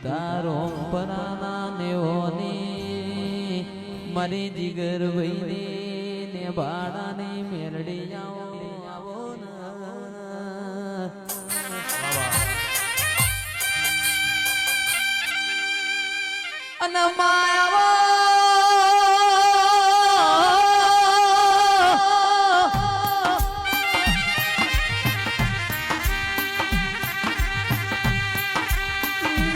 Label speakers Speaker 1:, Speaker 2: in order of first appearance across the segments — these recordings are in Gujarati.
Speaker 1: ધારો પરાના નેઓની મારી જીગર વૈની ને ભાડાની મેરડી આવો ને અને માયાવો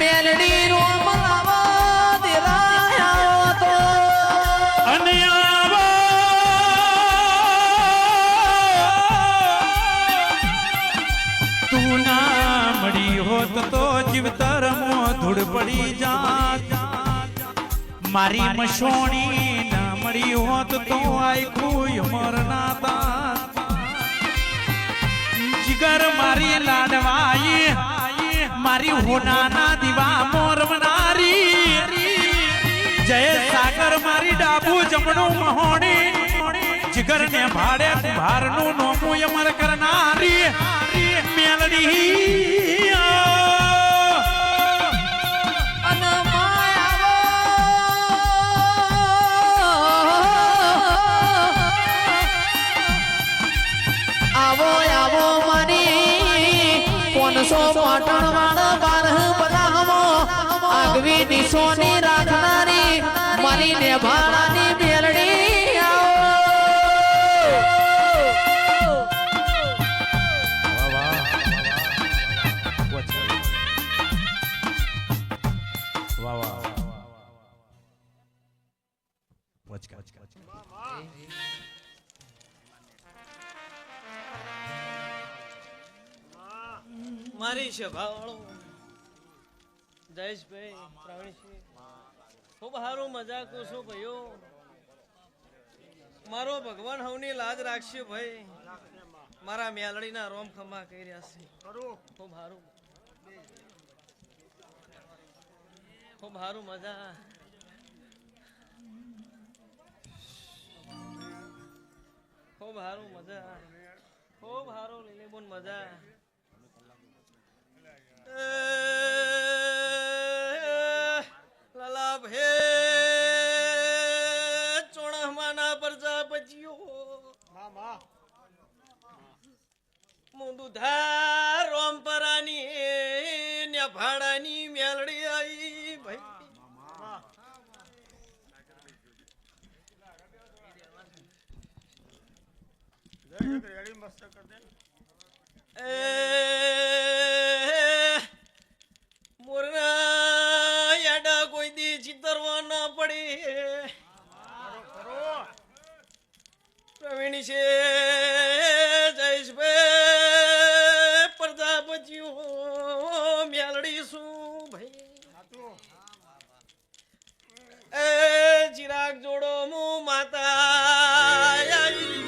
Speaker 1: મેલડી રોમ લાવો દેરાયો તો
Speaker 2: અને આવો તું ના મળી હોત તો જીવતર મો ધૂળ પડી જાત મારી મશોણી ના મળી હોત તો આખું મરના તાત જીગર મારી લાડવાઈ મારી હોનાના દીવા મોરવનારી જય સાગર મારી ડાબુ જમણું મહોણી જીગર ને ભાડે કુંભારનું નોમું અમર કરનારી મેલડી
Speaker 1: અને માયાવો આવો આવો મારી 500 પાટણ વાળા બારહ બરાહમો આગવી નિશોની રાખનારી મારી ને ભાડાની મેલડી આવો
Speaker 3: મારી સભાવાળો જયેશભાઈ પ્રવીણસિંહ ખૂબ સારું મજાક છું ભાઈઓ મારો ભગવાન હવની લાજ રાખશે ભાઈ મારા મેલડીના રોમ ખમા કહી રહ્યા છે ખૂબ સારું મજા ખૂબ સારું લીલીબોન મજા લાલા ભે ચોણામાના પ્રજાપતિઓ મુંદુધા રોમપરાની ને ભાડાની મેલડી આવી ભાઈ મોરના યાડા કોઈ દી ચિતરવા ના પડે પ્રવીણ છે જયેશભાઈ પ્રજાપતિઓ મેલડી શું ભાઈ એ ચિરાગ જોડો મુ માતા આવી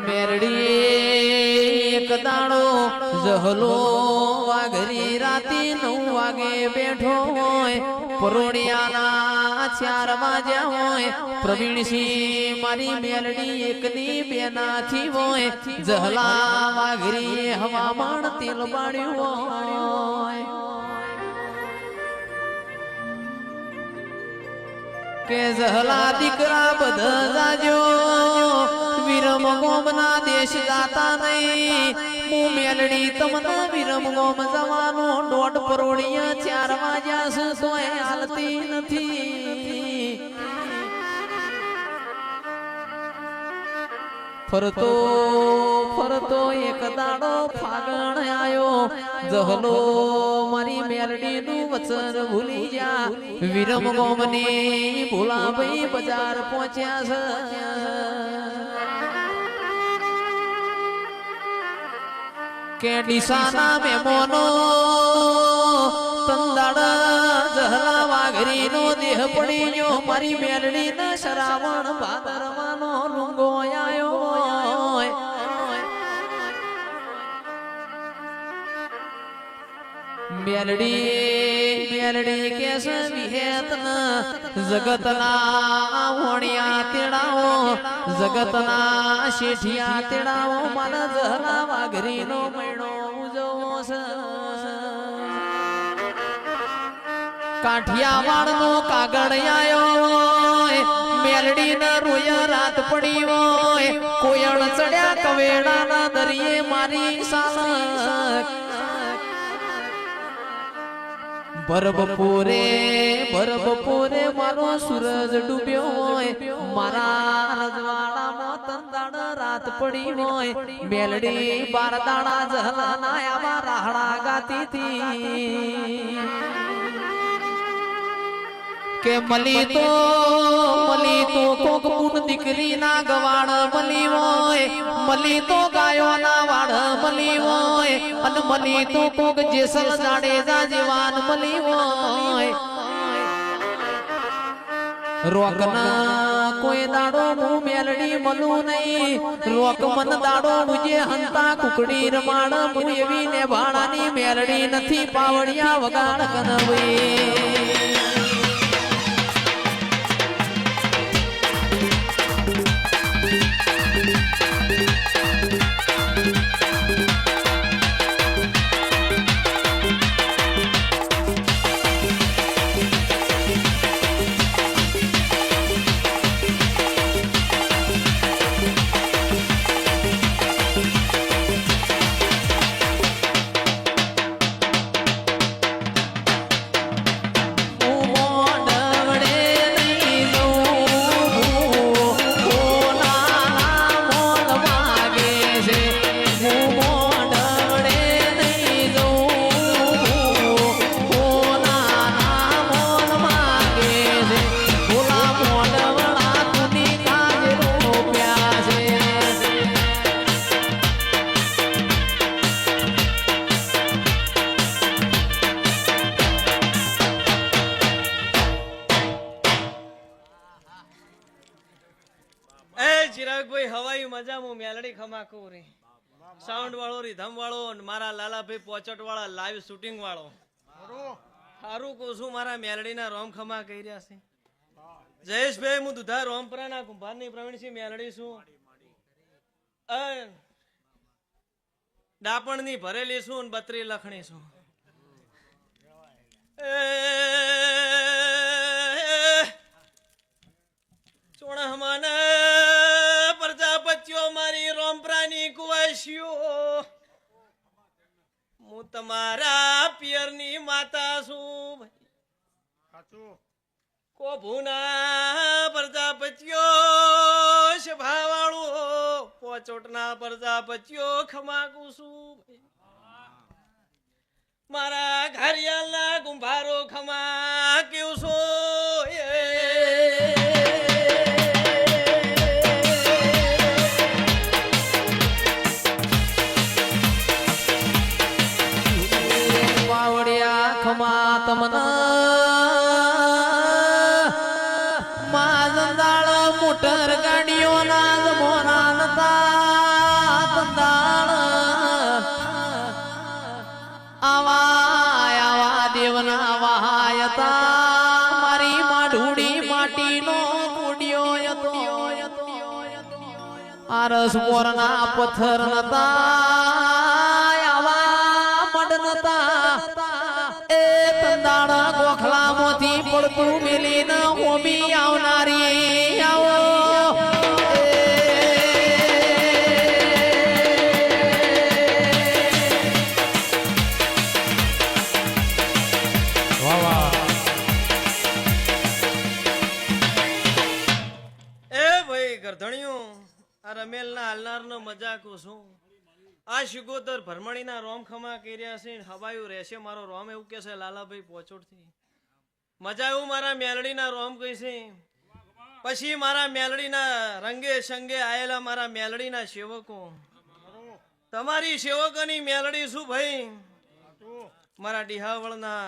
Speaker 1: મેરડી એક દાડો જહલો વાઘરી રાતી 9 વાગે બેઠો હોય પરોડિયાના 4 વાગ્યા હોય પ્રવીણસિંહ મારી મેલડી એકની બેનાથી હોય જહલા વાઘરી હવામાન તેલ બાળ્યું હોય કે જહલા દીકરા બધા જાજો વિરમ ગોમના દેશ જાતા નહીં હું મેલડી તમને વિરમ ગોમ જવાનો 1.5 પરોડિયા 4 વાગ્યા છે તોય હાલતી નથી ફરતો ફરતો એક દાડો ફાગણ આયો જહલો મારી મેલડીનું વચન ભૂલી જા વિરમ ગોમની ભૂલા ભાઈ બજાર પહોંચ્યા છે કે ડીસાના મેમોનો તંદાડ જહલા વાઘરીનો દેહ પડી ગયો મારી મેલડીના શ્રાવણ ભાદરવાનો રૂંગો આયો મેલડી કેસ વિહેતના જગતના હોણિયા તેડાવો જગતના શેઠિયા તેડાવો મારા જહલા વાઘરીનો મહિનો ઉજવો છે કાઠિયાવાડનો કાગળ આયો મેલડી ના રોય રાત પડી હોય કોયણ ચડ્યા કવેડાના દરિયે મારી સાલક બરબપોરે મારો સૂરજ ડૂબ્યો હોય મારા રજવાડામાં તંદાડ રાત પડી હોય મેલડી બાર દાડા જહલાના આવા રાહડા ગાતી હતી કે મલી તો કોક પૂન દીકરી ના ગવાડ મલી હોય મલી તો ગાયો ના વાડ મલી હોય અને મલી તો કોક જેસલ જાડેજા જીવાન મલી હોય રોકના કોઈ દાડો હું મેલડી મળું નહીં રોક મન દાડો મુજે હંતા કુકડી રમાડ હું એવી ને ભાડાની મેલડી નથી પાવડિયા વગાડ કનવી
Speaker 3: ચિરાગભાઈ હવાઈ મજા હું મેલડી ખમા કહું રે સાઉન્ડ વાળો રીધમ વાળો મારા લાલાભાઈ પોચટ વાળા લાઈવ શૂટિંગ વાળો સારું કહું છું મારા મેલડીના રોમ ખમા કહી રહ્યા છે જયેશભાઈ હું દુધા રોમપરાના કુંભારની પ્રવીણસિંહ મેલડી છું ડાપણની ભરેલી છું અને 32 લખણી છું ચોણહમાના પ્રજાપતિઓ મારી રોમપરાની કુવાસીઓ હું તમારા પિયરની માતા છું કોભુના પ્રજાપતિઓ સભાવાળો પોચોટના પ્રજાપતિઓ ખમાકું છું મારા ઘરિયાળના ગુંભારો ખમા કેવું છો ખમા તમના માજંદાળ મોટર ગાડીઓના જમોના નતા તંદાળ આવા દેવના વહાયતા મારી માઢુડી માટીનો કુડિયો હતો આરસ મોરના પથ્થર નતા ગોખલામાંથી પડતું મેલીને હોમી આવનારી આવો ભાઈ ગરધણિયું આ રમેલના હાલનારનો મજાક છું આ શિગોતર ભરમણીના રોમ ખમા કર્યા છે હવાયું રહેશે મારો રોમ એવું કે છે લાલાભાઈ પોચોડથી મજા એવું મારા મેલડીના રોમ કહી છે પછી મારા મેલડીના રંગે સંગે આયેલા મારા મેલડીના સેવકો તમારી સેવકોની મેલડી શું ભાઈ મારા ડીહાવળના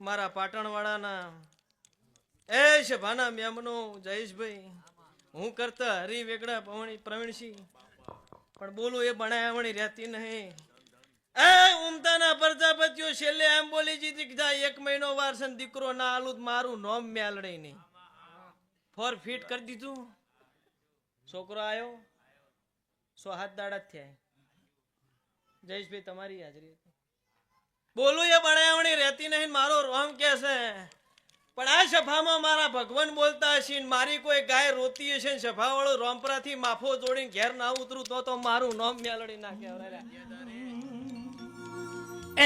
Speaker 3: મારા પાટણવાળાના એ સભાના મેમનો જયેશભાઈ હું કરતા હરી વેગડા પ્રવીણસિંહ પણ બોલું એ બનાવણી રહેતી નહીં એ ઉમતાના પ્રજાપતિઓ છેલ્લે એમ બોલી જીતી કીધા 1 મહિનો વાર છે ને દીકરો ના આલું મારું નોમ મેલડી નહીં ફોર ફીટ કરી દીધું છોકરો આવ્યો 107 દાડા જ થયા જયેશભાઈ તમારી હાજરી હતી બોલું એ બનાવણી રહેતી નહીં મારો રોમ કે છે પણ આ સભામાં મારા ભગવાન બોલતા હશે ને મારી કોઈ ગાય રોતી હશે ને સભા વાળો રોમપરાથી માફો જોડીને ઘેર ના ઉતરું તો મારું નામ મેલડી ના કહેવાય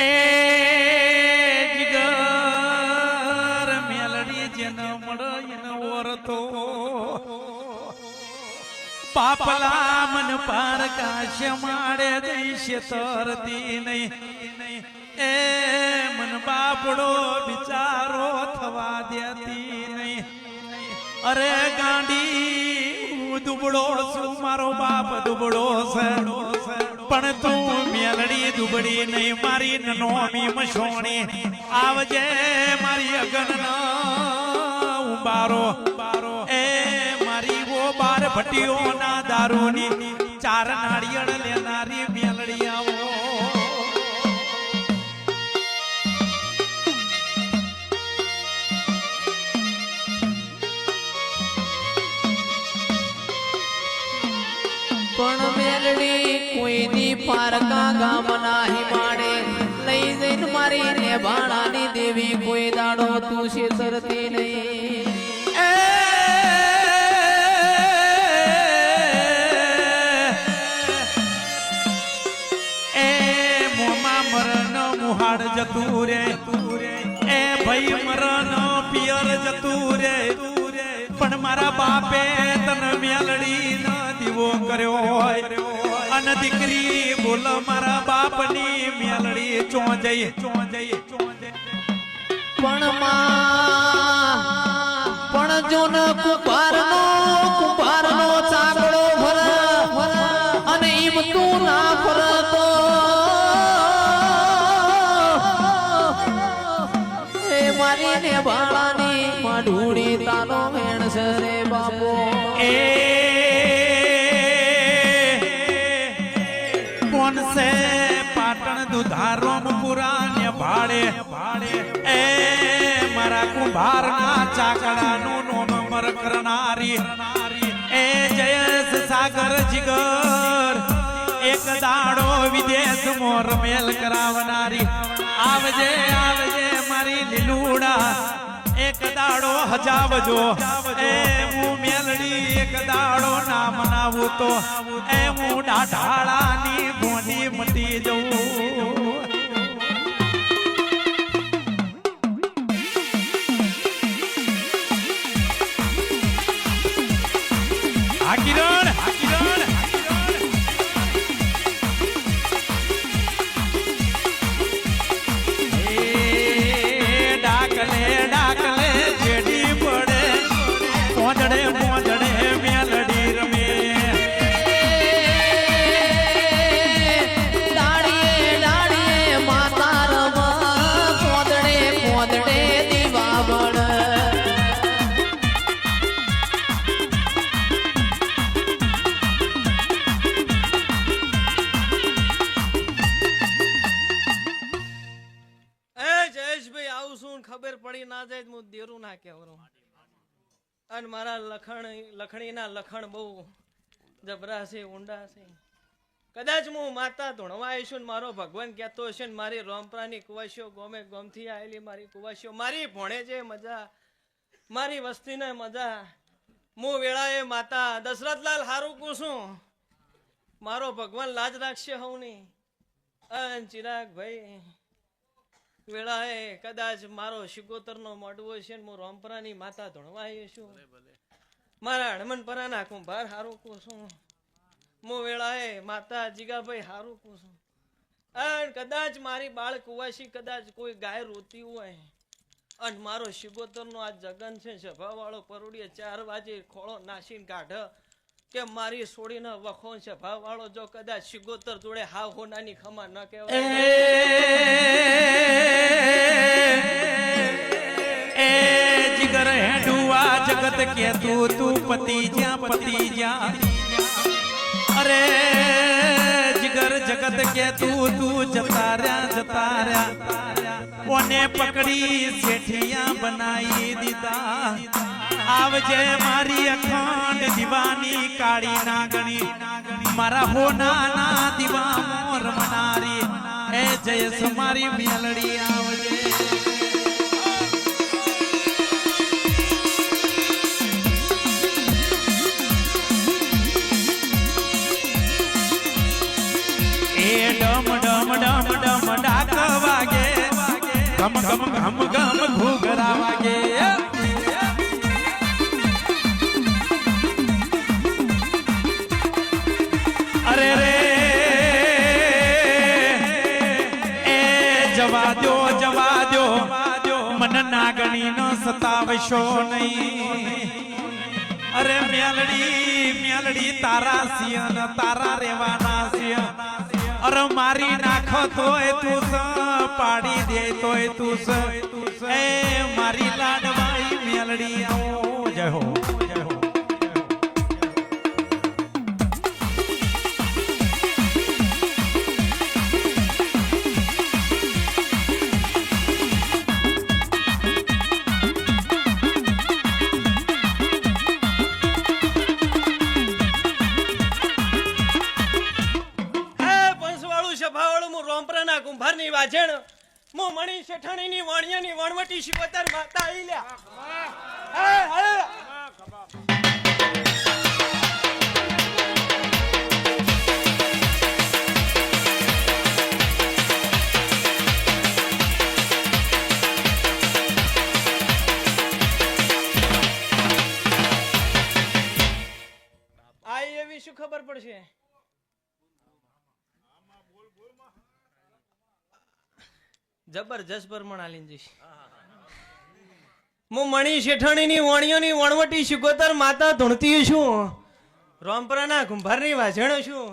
Speaker 2: એ જીગર મેલડી જેનો મળે એનો ઓરતો પાપલા મન પાર કાશ માડે જઈશે તરતી નહીં એ મન બાપડો બિચારો થવા દેતી નહીં અરે ગાંડી દુબળો છું મારો બાપ દુબળો છે પણ તું મેલડી દુબળી નહીં મારી નોમી મશોણી આવજે મારી અગન ઉબારો એ મારી વો બાર ભટીઓ ના દારૂની 4 નાળિયેર લેનારી મેલડી આવો
Speaker 1: પણ મેલડી કોઈની પારકા ગામ નાહી માડે લઈ જઈને મારી ને ભાણાની દેવી કોઈ દાડો તું છેતરતી નહીં
Speaker 2: એ મોમાં મરણ મુહાડ જતું રે એ ભાઈ મરણ પિયર જતું રે પણ મારા બાપે તને મેલડી ન દીવો કર્યો હોય અને દીકરી બોલ મારા બાપની મેલડી ચોંજઈ
Speaker 1: પણ પણ જો ન કુંભારનો ચાકડો ભર અને ઈમ તું ના ફરતો એ મારી ને ભાણાની માઢુડી તાનો વેણ છે રે બાપો
Speaker 2: એ કોણ સે પાટણ દુધારોમ પુરાને ભાડે એ મારા કુંભારના ચાકડાનું નોમ મર કરનારી એ જયેશ સાગર જીગર એક દાડો વિદેશ મોર મેલ કરાવનારી આવજે મારી લીલુડા એક દાડો હજાવજો એ હું મેલડી એક દાડો ના મનાવું તો એ હું ડાઢાળાની ગોંડી મટી જઉં હાકીરણ ડાકલે જેડી પડે મોજડે મેલડી રમે
Speaker 1: દાડીએ માતા રમા પોદડે દીવા બળ
Speaker 3: જયેશભાઈ આવું શું ખબર પડી ના જાય હું દેરું ના કહેવરો અને મારા લખણીના લખણ બહુ જબરા છે ઊંડા છે કદાચ હું માતા ધૂણવા આવીશું મારો ભગવાન કહેતો હશે ને મારી રોમપરાની કુવાસીઓ ગોમથી આવેલી મારી કુવાસીઓ મારી ભણે છે મજા મારી વસ્તીને મજા હું વેળાએ માતા દશરથલાલ હારું પૂછું મારો ભગવાન લાજ રાખશે હવની અન ચિરાગ ભાઈ વેળાએ કદાચ મારો શિકોતરનો મોડવો છે ને હું રોમપરાની માતા ધૂણવા આવી છું મારા હણમનપરાના કુંભાર હારું પૂછું હું વેળાએ માતા જીગાભાઈ હારું પૂછું અને કદાચ મારી બાળ કુવાસી કદાચ કોઈ ગાય રોતી હોય અને મારો શિકોતરનો આ જગન છે સભા વાળો પરોડીએ 4 વાગે ખોળો નાસીને કાઢ કે મારી છોડીને વખો છે ભાવ વાળો જો કદાચ સિગોતર જોડે હાવ હોનાની ખમા ન
Speaker 2: એ
Speaker 3: કહેવાય
Speaker 2: જીગર હેડુઆ જગત કે તું પતિ જ્યાં અરે જીગર જગત કે તું જતા રહ્યા ઓને પકડી શેઠિયા બનાવી દીધા આવજે મારી અખંડ દીવાની કાળી નાગણી મારા હોનાના દીવા મોર મનારી એ જયસ મારી મેલડી આવજે એ ડમ ડમ ડમ ડમ ડાક વાગે ગમ ગમ ગમ ગમ ઘૂઘરા વાગે અરે રે એ જવા દો મન નાગણી નો સતાવશો નહીં અરે મેલડી તારા સિંહ તારા રેવાના સિંહ અરે મારી નાખો તોય તું પાડી દે તોય તું એ મારી લાડવાઈ મેલડી આવો જય હો
Speaker 3: કુંભારની વાજણ મો મણી શેઠાણીની વાણિયાની વણવટી શિવતર માતા આઈલ્યા આઈ એવી શું ખબર પડશે જબરજસ્ત પરમણ આલીન જઈશ હું મણી શેઠાણીની વાણિયોની વણવટી શિકોતર માતા ધૂણતી છું રોમપરાના કુંભારની વાજણ છું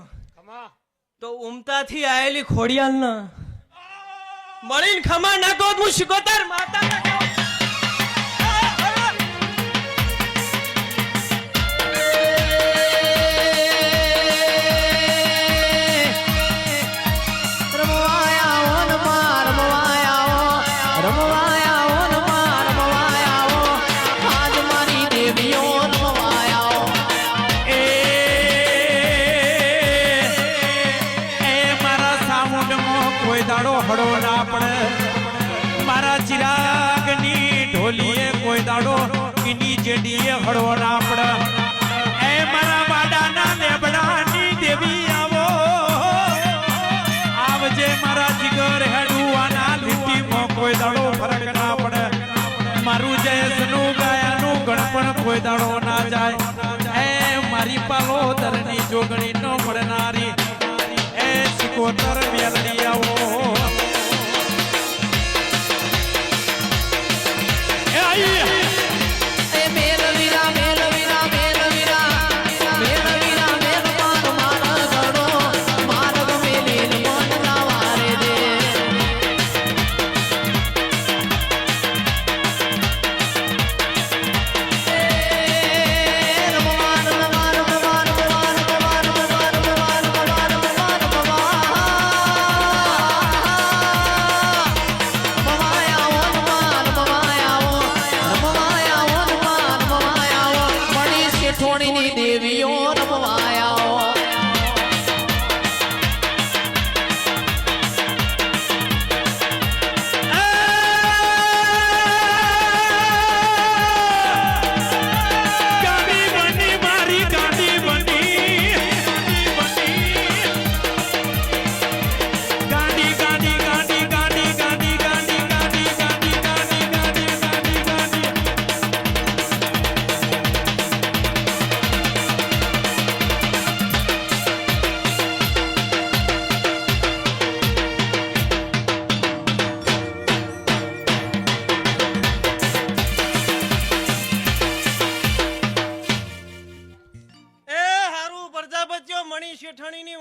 Speaker 3: તો ઉમતાથી આયેલી ખોડિયાલ ન મળીને ખમા નાખો હું શિકોતર માતા
Speaker 2: હડો ના પડે મારા ચિરાગની ઢોલીએ કોઈ દાડો એની જેડીએ હડો ના પડે એ મારા બાડાના લેબડાની દેવી આવો આવજે મારા જીગર હેડુઆના લીટીમાં કોઈ દાડો ફરક ના પડે મારું જયસનું ગાયાનું ગણપણ કોઈ દાડો ના જાય એ મારી પાલોદરની જોગણી નો મળનારી એ સિકોતર મેલડી આવો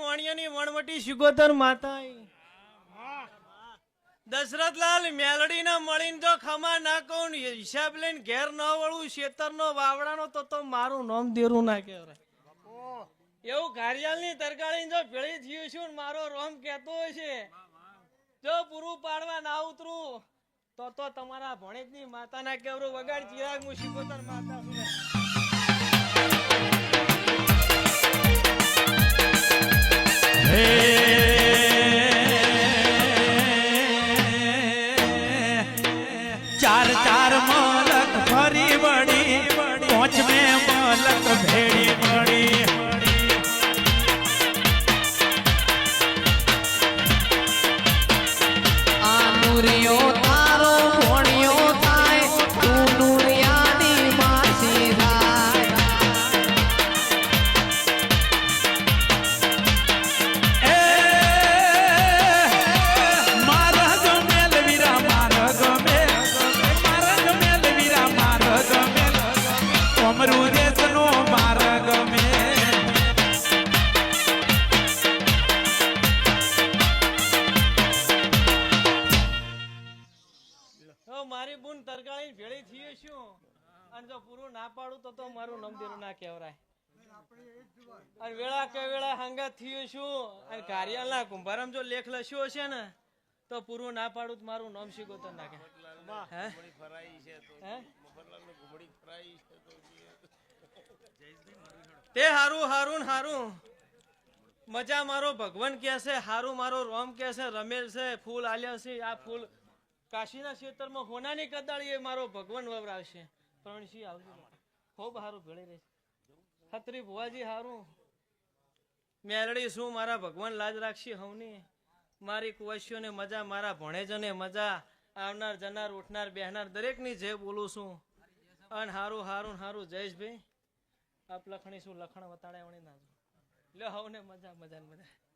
Speaker 3: વાણિયાની વણવટી શિગોતર માતા દશરથલાલ મેલડી ના મળીને તો ખમા ના કહું ને હિસાબ લઈને ઘેર ન વળું શેતર નો વાવડાનો તો મારું નામ દેરું ના કહેવાય એવું ઘારિયાલ ની તરકાળી જો ભેળી થયું છું ને મારો રોમ કહેતો હોય છે જો પૂરું પાડવા ના ઉતરું તો તમારા ભણેજ ની માતા ના કેવરું વગાડ ચિરાગ હું શિકોતર માતા છું
Speaker 2: ચાર ચાર મલક ફરી વળી પોંચ में મલક ભેડી મળી
Speaker 1: આ નુરિયો તારો ભોણિયો થાય તું નુરિયાની માસી થાય
Speaker 2: મારા ગમેલ વીરા મારા ગમેલ વીરા મારા ગમેલ અમરું રેસનો મારા ગમેલ
Speaker 3: મારી બુન તરકાળી ભેળી થયું શું અને જો પૂરું ના પાડું તો મારું નામ દેરું ના કહેવાય અને વેળા કે વેળા હંગાત થયું શું અને કાર્યાલના કુંભારામ જો લેખ લખ્યો હશે ને તો પૂરું ના પાડું તો મારું નામ શિકોતર નાખે તે હારું હારું હારું મજા મારો ભગવાન કે છે હારું મારો રોમ કે છે રમેલ છે ફૂલ આલ્યા છે આ ફૂલ કાશીના ક્ષેત્રમાં હોનાની કદાળી એ મારો ભગવાન વવરાવશે પ્રણસિંહ આવજો ખૂબ હારું ભેળી રહેશે ખત્રી ભુવાજી હારું મેલડી શું મારા ભગવાન લાજ રાખશે હવની મારી કુવાસીઓને મજા મારા ભણેજોને મજા આવનાર જનાર ઉઠનાર બેહનાર દરેકની જે બોલું છું અને હારું હારું હારું જયેશભાઈ આપ લખણી શું લખણ વતાડે ના લે હવને મજા મજા મજા